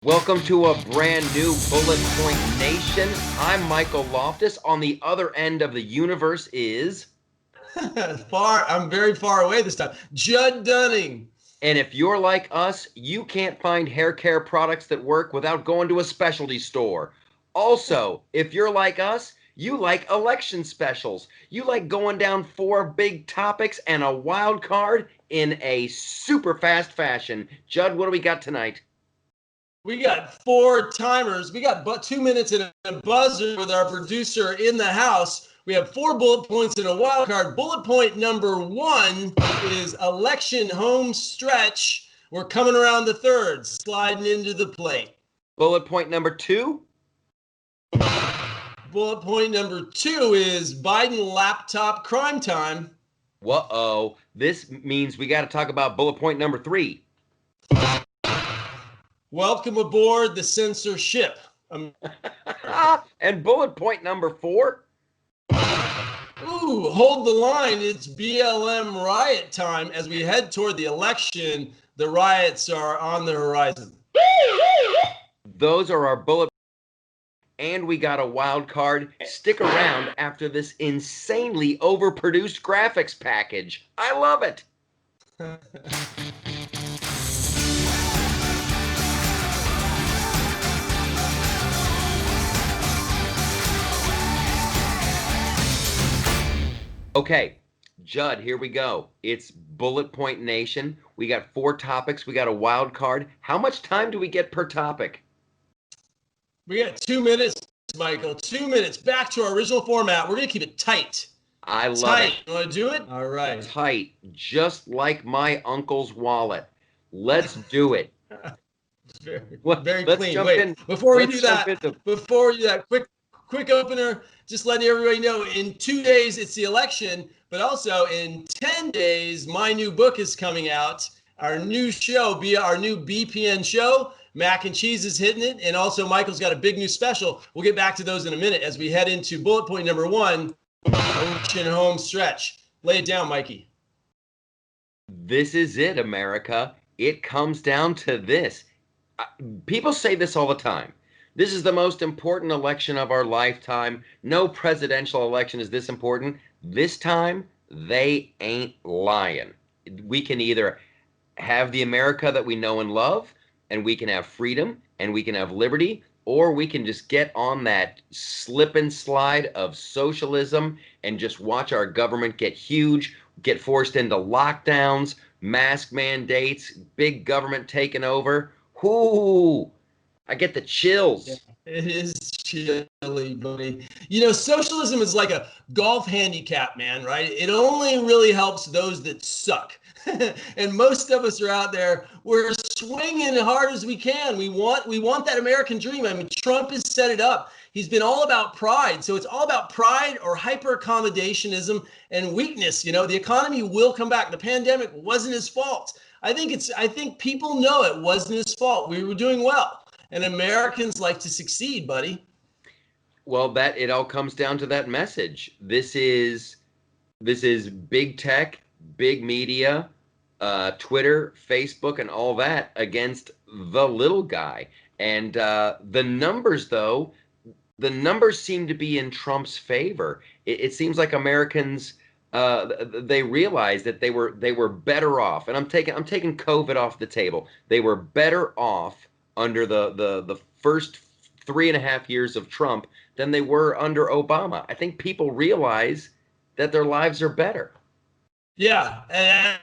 Welcome to a brand new Bullet Point Nation. I'm Michael Loftus. On the other end of the universe is... I'm very far away this time. Judd Dunning. And if you're like us, you can't find hair care products that work without going to a specialty store. Also, if you're like us, you like election specials. You like going down 4 big topics and a wild card in a super fast fashion. Judd, what do we got tonight? We got 4 timers. We got but 2 minutes and a buzzer with our producer in the house. We have 4 bullet points and a wild card. Bullet point number 1 is election home stretch. We're coming around the third, sliding into the plate. Bullet point number 2? Bullet point number 2 is Biden laptop crime time. Whoa, this means we got to talk about bullet point number 3. Welcome aboard the censorship. And bullet point number 4? Ooh, hold the line. It's BLM riot time. As we head toward the election, the riots are on the horizon. Those are our bullet. And we got a wild card. Stick around after this insanely overproduced graphics package. I love it. Okay, Judd, here we go. It's Bullet Point Nation. We got 4 topics. We got a wild card. How much time do we get per topic? We got 2 minutes, Michael. 2 minutes. Back to our original format. We're going to keep it tight. I love it. You want to do it? All right. Tight, just like my uncle's wallet. Let's do it. Very clean. Wait, before we do that, quick opener, just letting everybody know, in 2 days, it's the election, but also in 10 days, my new book is coming out. Our new show, our new BPN show, Mac and Cheese is hitting it, and also Michael's got a big new special. We'll get back to those in a minute as we head into bullet point number 1, election home stretch. Lay it down, Mikey. This is it, America. It comes down to this. People say this all the time. This is the most important election of our lifetime. No presidential election is this important. This time, they ain't lying. We can either have the America that we know and love, and we can have freedom, and we can have liberty, or we can just get on that slip and slide of socialism and just watch our government get huge, get forced into lockdowns, mask mandates, big government taking over. Whoo! I get the chills. Yeah, it is chilly, buddy. You know, socialism is like a golf handicap, man, right? It only really helps those that suck. And most of us are out there, we're swinging as hard as we can. We want that American dream. I mean, Trump has set it up. He's been all about pride. So it's all about pride or hyper accommodationism and weakness. You know, the economy will come back. The pandemic wasn't his fault. I think people know it wasn't his fault. We were doing well. And Americans like to succeed, buddy. Well, it all comes down to that message. This is big tech, big media, Twitter, Facebook, and all that against the little guy. And the numbers, though, seem to be in Trump's favor. It seems like Americans, they realized that they were better off. And I'm taking COVID off the table. They were better off under the first 3.5 years of Trump than they were under Obama. I think people realize that their lives are better. Yeah, and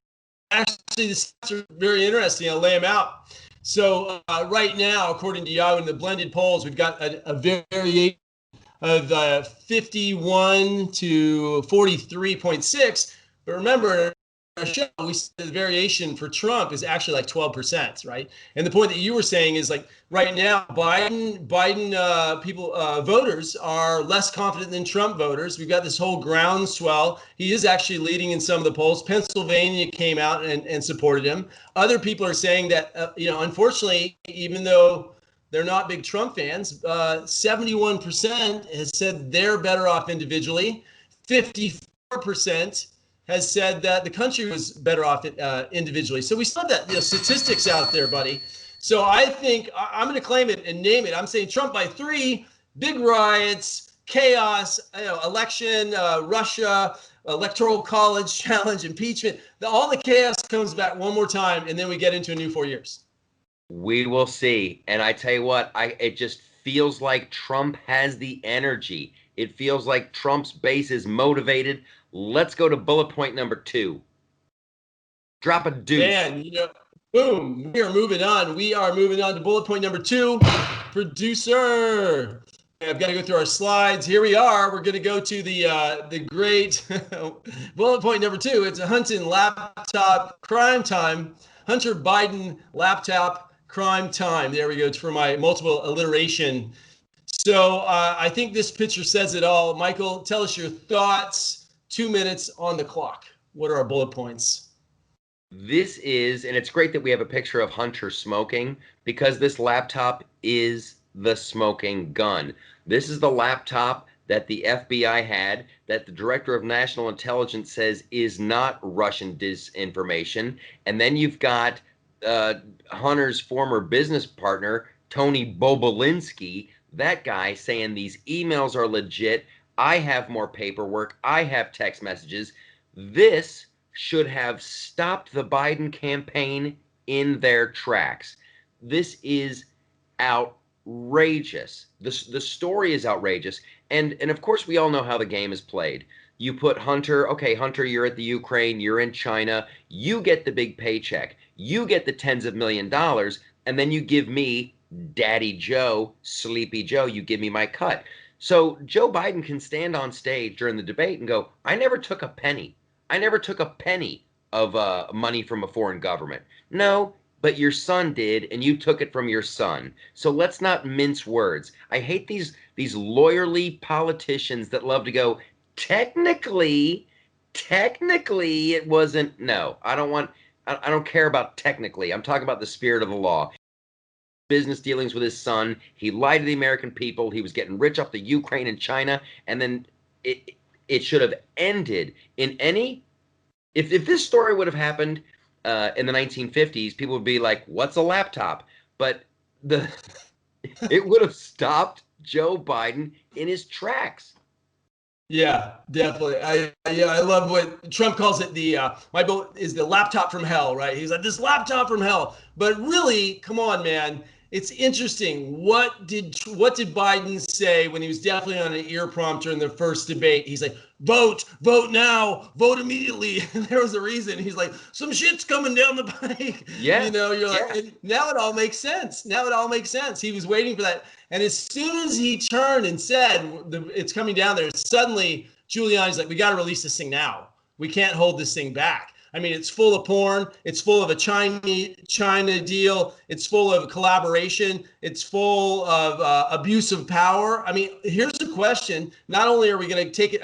actually the stats are very interesting. I'll lay them out. So right now, according to Yahoo, in the blended polls, we've got a variation of 51 to 43.6. But remember, our show, we said the variation for Trump is actually like 12%, right? And the point that you were saying is, like, right now, Biden voters are less confident than Trump voters. We've got this whole groundswell. He is actually leading in some of the polls. Pennsylvania came out and supported him. Other people are saying that, unfortunately, even though they're not big Trump fans, 71% has said they're better off individually. 54% has said that the country was better off individually. So we still have that statistics out there, buddy. So I think I'm going to claim it and name it. I'm saying Trump by 3, big riots, chaos, election, Russia, electoral college challenge, impeachment. All the chaos comes back one more time, and then we get into a new 4 years. We will see. And I tell you what, it just feels like Trump has the energy. It feels like Trump's base is motivated. Let's go to bullet point number 2. Drop a deuce. Man, boom, we are moving on. We are moving on to bullet point number 2. Producer. I've got to go through our slides. Here we are. We're going to go to the great bullet point number 2. It's a Hunting laptop crime time. Hunter Biden laptop crime time. There we go. It's for my multiple alliteration. So I think this picture says it all. Michael, tell us your thoughts. 2 minutes on the clock. What are our bullet points? This is, and it's great that we have a picture of Hunter smoking, because this laptop is the smoking gun. This is the laptop that the FBI had, that the Director of National Intelligence says is not Russian disinformation. And then you've got Hunter's former business partner, Tony Bobulinski, that guy saying these emails are legit. I have more paperwork. I have text messages. This should have stopped the Biden campaign in their tracks. This is outrageous. The story is outrageous. And of course, we all know how the game is played. You put Hunter, okay, Hunter, you're at the Ukraine, you're in China, you get the big paycheck, you get the tens of $millions, and then you give me Daddy Joe, Sleepy Joe, you give me my cut. So Joe Biden can stand on stage during the debate and go, I never took a penny. I never took a penny of money from a foreign government. No, but your son did, and you took it from your son. So let's not mince words. I hate these lawyerly politicians that love to go, technically it wasn't. No, I don't care about technically. I'm talking about the spirit of the law. Business dealings with his son. He lied to the American people. He was getting rich off the Ukraine and China, and then it should have ended in any. If this story would have happened in the 1950s, people would be like, "What's a laptop?" But it would have stopped Joe Biden in his tracks. Yeah, definitely. I love what Trump calls it. My boat is the laptop from hell, right? He's like, this laptop from hell. But really, come on, man. It's interesting. What did Biden say when he was definitely on an ear prompter in the first debate? He's like, vote now, vote immediately. And there was a reason. He's like, some shit's coming down the pike. Yeah. You're like, and now it all makes sense. He was waiting for that. And as soon as he turned and said, it's coming down there, suddenly Giuliani's like, we got to release this thing now. We can't hold this thing back. I mean, it's full of porn. It's full of a China deal. It's full of collaboration. It's full of abuse of power. I mean, here's the question. Not only are we going to take it,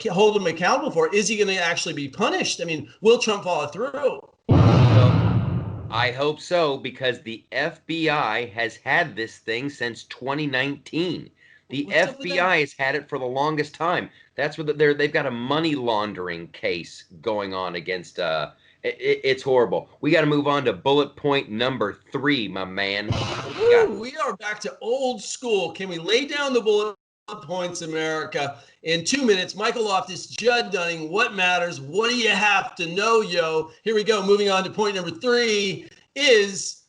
hold him accountable for it, is he going to actually be punished? I mean, will Trump follow through? Well, I hope so, because the FBI has had this thing since 2019. The FBI has had it for the longest time. That's what they've got a money laundering case going on against. It's horrible. We got to move on to bullet point number 3, my man. We are back to old school. Can we lay down the bullet points, America? In 2 minutes, Michael Loftus, Judd Dunning, what matters? What do you have to know, yo? Here we go. Moving on to point number 3 is,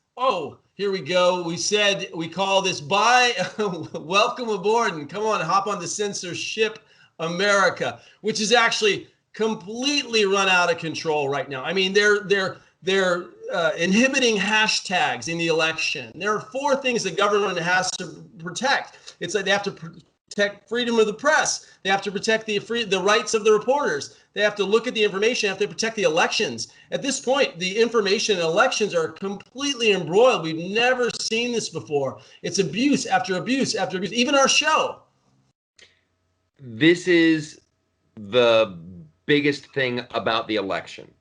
here we go. We said we call this welcome aboard, and come on, hop on the Censorship America, which is actually completely run out of control right now. I mean, they're inhibiting hashtags in the election. There are 4 things the government has to protect. It's like they have to protect freedom of the press. They have to protect the rights of the reporters. They have to look at the information. They have to protect the elections. At this point, the information and elections are completely embroiled. We've never seen this before. It's abuse after abuse after abuse. Even our show. This is the biggest thing about the election.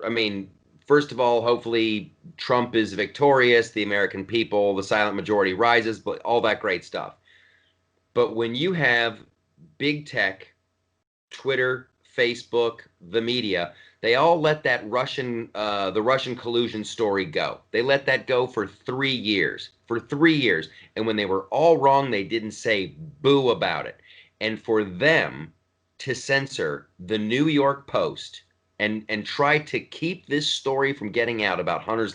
I mean, first of all, hopefully Trump is victorious, the American people, the silent majority rises, but all that great stuff. But when you have big tech, Twitter, Facebook, the media, They all let that the Russian collusion story go. They let that go for 3 years. For 3 years. And when they were all wrong, they didn't say boo about it. And for them to censor the New York Post and try to keep this story from getting out about Hunter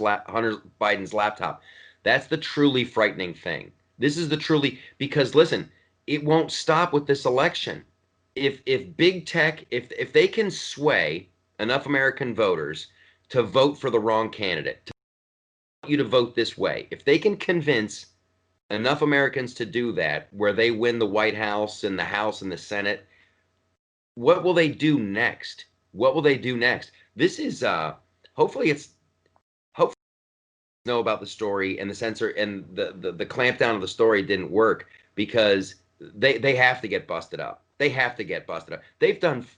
Biden's laptop, that's the truly frightening thing. This is the truly, because listen, it won't stop with this election. If big tech, if they can sway enough American voters to vote for the wrong candidate, to want you to vote this way, if they can convince enough Americans to do that, where they win the White House and the House and the Senate, what will they do next? What will they do next? This is hopefully know about the story, and the censor and the clampdown of the story didn't work, because they have to get busted up. They have to get busted up.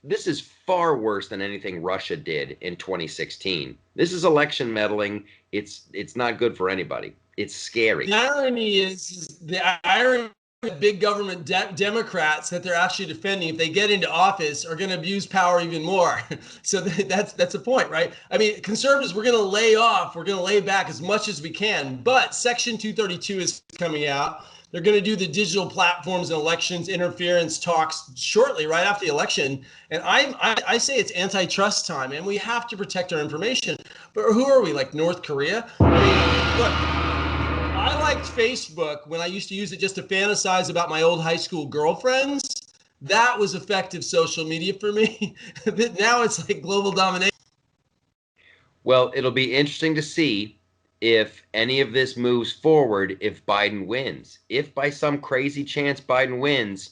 This is far worse than anything Russia did in 2016. This is election meddling. It's not good for anybody. It's scary. The irony is that big government Democrats that they're actually defending, if they get into office, are going to abuse power even more. So that's the point, right? I mean, conservatives, we're going to lay off, we're going to lay back as much as we can. But Section 232 is coming out. They're going to do the digital platforms and elections interference talks shortly, right after the election. And I say it's antitrust time, and we have to protect our information. But who are we, like North Korea? I mean, look, I liked Facebook when I used to use it just to fantasize about my old high school girlfriends. That was effective social media for me. But now it's like global domination. Well, it'll be interesting to see if any of this moves forward if Biden wins. If by some crazy chance Biden wins,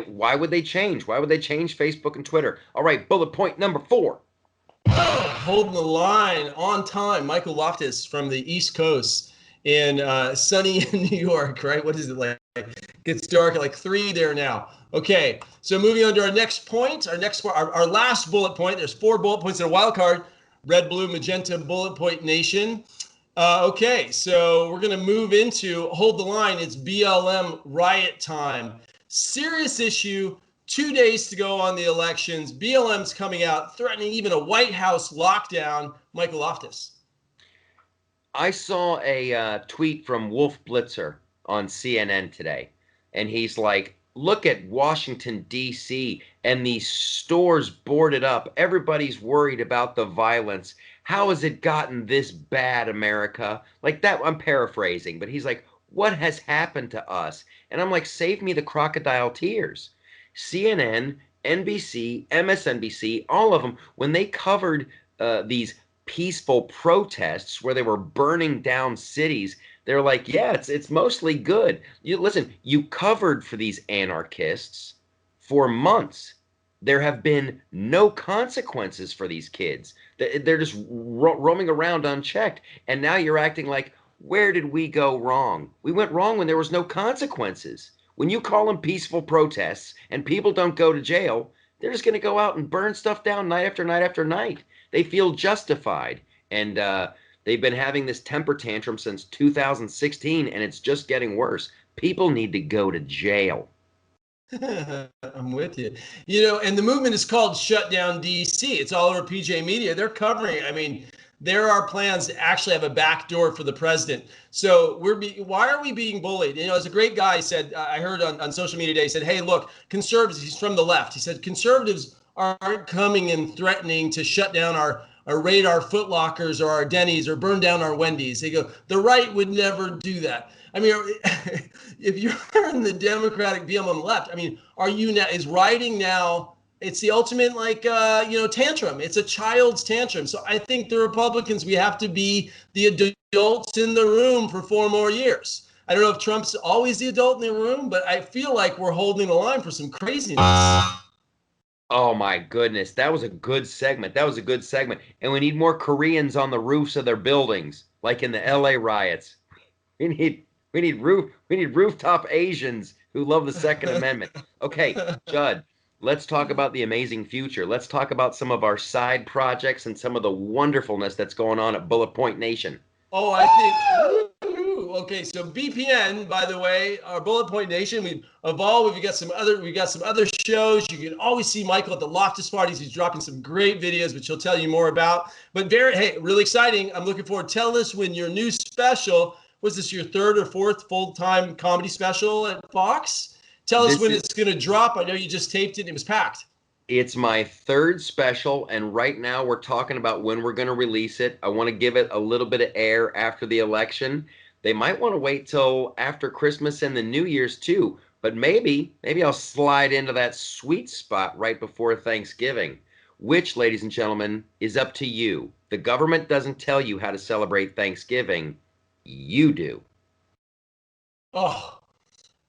why would they change? Why would they change Facebook and Twitter? All right, bullet point number 4. Holding the line on time. Michael Loftus from the East Coast in sunny New York, right? What is it like? It gets dark at like 3 there now. Okay, so moving on to our next point, our last bullet point. There's 4 bullet points in a wild card. Red, blue, magenta, bullet point nation. Okay, so we're going to move into hold the line. It's BLM riot time. Serious issue. 2 days to go on the elections. BLM's coming out, threatening even a White House lockdown. Michael Loftus. I saw a tweet from Wolf Blitzer on CNN today, and he's like, look at Washington, D.C., and these stores boarded up. Everybody's worried about the violence. How has it gotten this bad, America? Like that, I'm paraphrasing, but he's like, what has happened to us? And I'm like, save me the crocodile tears. CNN, NBC, MSNBC, all of them, when they covered these peaceful protests where they were burning down cities, they're like, yeah, it's mostly good. You covered for these anarchists for months. There have been no consequences for these kids. They're just roaming around unchecked. And now you're acting like, where did we go wrong? We went wrong when there was no consequences. When you call them peaceful protests and people don't go to jail, they're just going to go out and burn stuff down night after night after night. They feel justified. And they've been having this temper tantrum since 2016, and it's just getting worse. People need to go to jail. I'm with you. You know, and the movement is called Shut Down DC. It's all over PJ Media. They're covering it. I mean, there are plans to actually have a back door for the president. So why are we being bullied? You know, as a great guy said, I heard on social media today, he said, hey, look, conservatives, he's from the left. He said, conservatives aren't coming and threatening to shut down our raid our Foot Lockers or our Denny's or burn down our Wendy's. They go, the right would never do that. I mean, if you're in the Democratic BLM left, I mean, is rioting now, it's the ultimate tantrum. It's a child's tantrum. So I think the Republicans, we have to be the adults in the room for 4 more years. I don't know if Trump's always the adult in the room, but I feel like we're holding the line for some craziness. Oh my goodness, that was a good segment. And we need more Koreans on the roofs of their buildings, like in the LA riots. We need rooftop Asians who love the Second Amendment. Okay, Judd, let's talk about the amazing future. Let's talk about some of our side projects and some of the wonderfulness that's going on at Bullet Point Nation. Oh, I think okay, so BPN, by the way, our Bullet Point Nation, we've evolved. We've got some other shows. You can always see Michael at the Loftus parties. He's dropping some great videos, which he'll tell you more about. But hey, really exciting. I'm looking forward. Tell us when your new special, was this your third or fourth full-time comedy special at Fox? Tell us when it's going to drop. I know you just taped it and it was packed. It's my third special, and right now we're talking about when we're going to release it. I want to give it a little bit of air after the election. They might want to wait till after Christmas and the New Year's too, but maybe I'll slide into that sweet spot right before Thanksgiving, which, ladies and gentlemen, is up to you. The government doesn't tell you how to celebrate Thanksgiving. You do. Oh,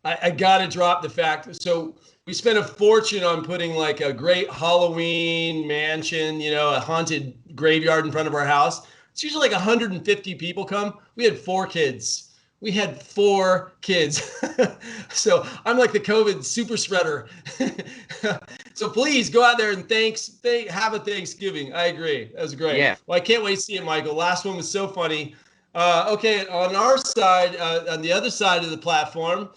I got to drop the fact. So we spent a fortune on putting like a great Halloween mansion, a haunted graveyard in front of our house. It's usually like 150 people come. We had 4 kids. So I'm like the COVID super spreader. So please go out there and have a Thanksgiving. I agree. That was great. Yeah. Well, I can't wait to see it, Michael. Last one was so funny. Okay, on our side, on the other side of the platform,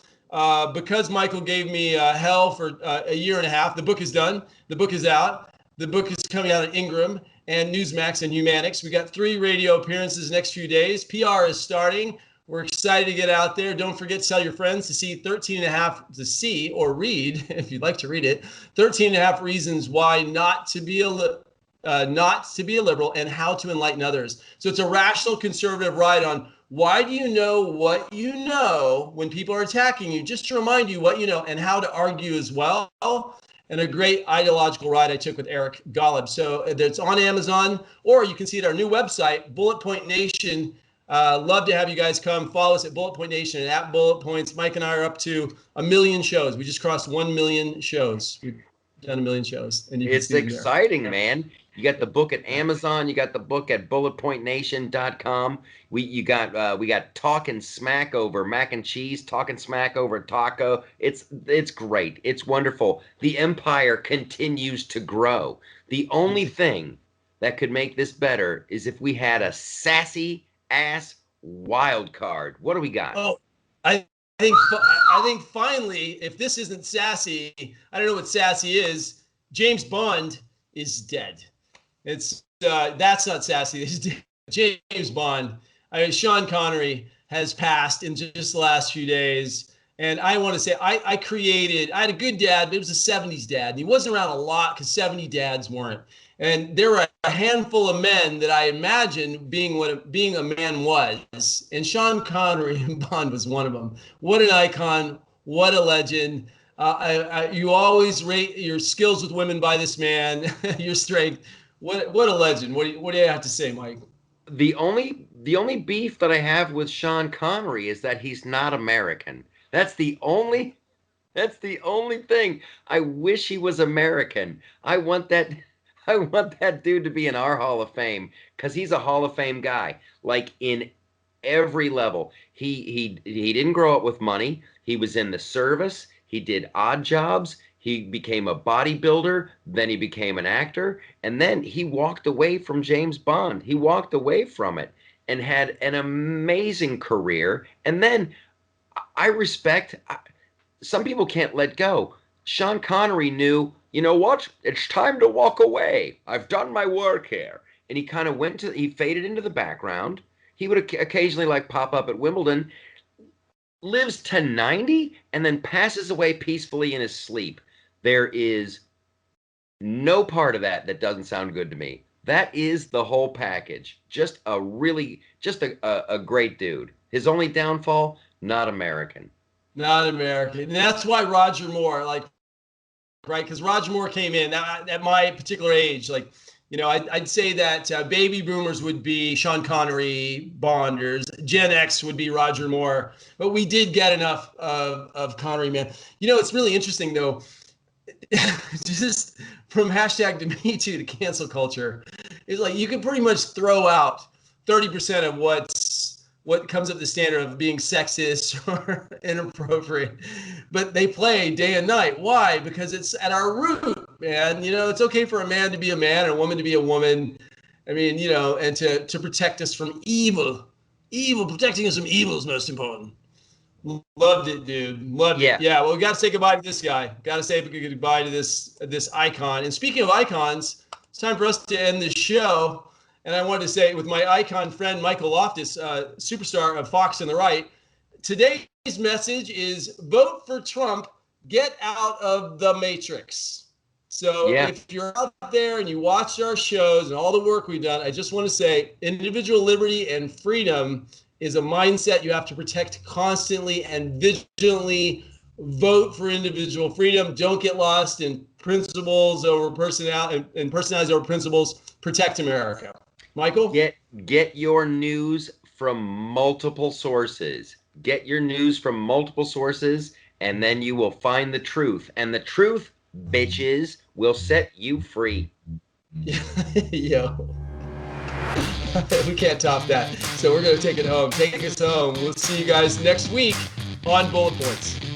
because Michael gave me hell for a year and a half, the book is done. The book is out. The book is coming out at Ingram and Newsmax and Humanics. We got 3 radio appearances next few days. PR is starting. We're excited to get out there. Don't forget to tell your friends to see 13 and a half, to see or read, if you'd like to read it, 13 and a half reasons why not to be a liberal and how to enlighten others. So it's a rational conservative ride on why do you know what you know when people are attacking you, just to remind you what you know and how to argue as well. And a great ideological ride I took with Eric Golub. So it's on Amazon, or you can see it at our new website, Bullet Point Nation. Love to have you guys come. Follow us at Bullet Point Nation and at Bullet Points. Mike and I are up to 1 million shows. We just crossed 1 million shows. We've done 1 million shows. And it's exciting, man. You got the book at Amazon. You got the book at BulletPointNation.com. We got Talking Smack over mac and cheese, Talking Smack over taco. It's great. It's wonderful. The empire continues to grow. The only thing that could make this better is if we had a sassy ass wild card. What do we got? Oh, I think finally, if this isn't sassy, I don't know what sassy is. James Bond is dead. It's that's not sassy. James Bond. Sean Connery has passed in just the last few days, and I want to say I had a good dad, but it was a '70s dad, and he wasn't around a lot because '70 dads weren't. And there were a handful of men that I imagined being what being a man was, and Sean Connery in Bond was one of them. What an icon! What a legend! You always rate your skills with women by this man, your strength. What a legend! What do you have to say, Mike? The only beef that I have with Sean Connery is that he's not American. That's the only thing. I wish he was American. I want that dude to be in our Hall of Fame because he's a Hall of Fame guy. Like in every level. He didn't grow up with money. He was in the service. He did odd jobs. He became a bodybuilder, then he became an actor, and then he walked away from James Bond. He walked away from it and had an amazing career. And then I respect, some people can't let go. Sean Connery knew, you know what? It's time to walk away. I've done my work here. And he kind of he faded into the background. He would occasionally like pop up at Wimbledon, lives to 90, and then passes away peacefully in his sleep. There is no part of that doesn't sound good to me. That is the whole package. Just a great dude. His only downfall, not American. Not American. And that's why Roger Moore, right? Because Roger Moore came in at my particular age, I'd say that baby boomers would be Sean Connery, Bonders, Gen X would be Roger Moore, but we did get enough of Connery, man. It's really interesting though, just from hashtag to Me Too to cancel culture, it's like you can pretty much throw out 30% of what comes up the standard of being sexist or inappropriate, but they play day and night. Why? Because it's at our root, man. It's okay for a man to be a man and a woman to be a woman. I mean, and to protect us from evil. Evil, protecting us from evil is most important. Loved it, dude. Loved Yeah. it. Yeah. Well, we got to say goodbye to this guy. Got to say goodbye to this icon. And speaking of icons, it's time for us to end the show. And I wanted to say, with my icon friend Michael Loftus, superstar of Fox and the Right, today's message is vote for Trump. Get out of the Matrix. So if you're out there and you watch our shows and all the work we've done, I just want to say individual liberty and freedom is a mindset you have to protect constantly and vigilantly. Vote for individual freedom. Don't get lost in principles over personality and personalities over principles. Protect America. Michael? Get your news from multiple sources. Get your news from multiple sources, and then you will find the truth. And the truth, bitches, will set you free. Yo. We can't top that. So we're going to take it home. Take us home. We'll see you guys next week on Bullet Points.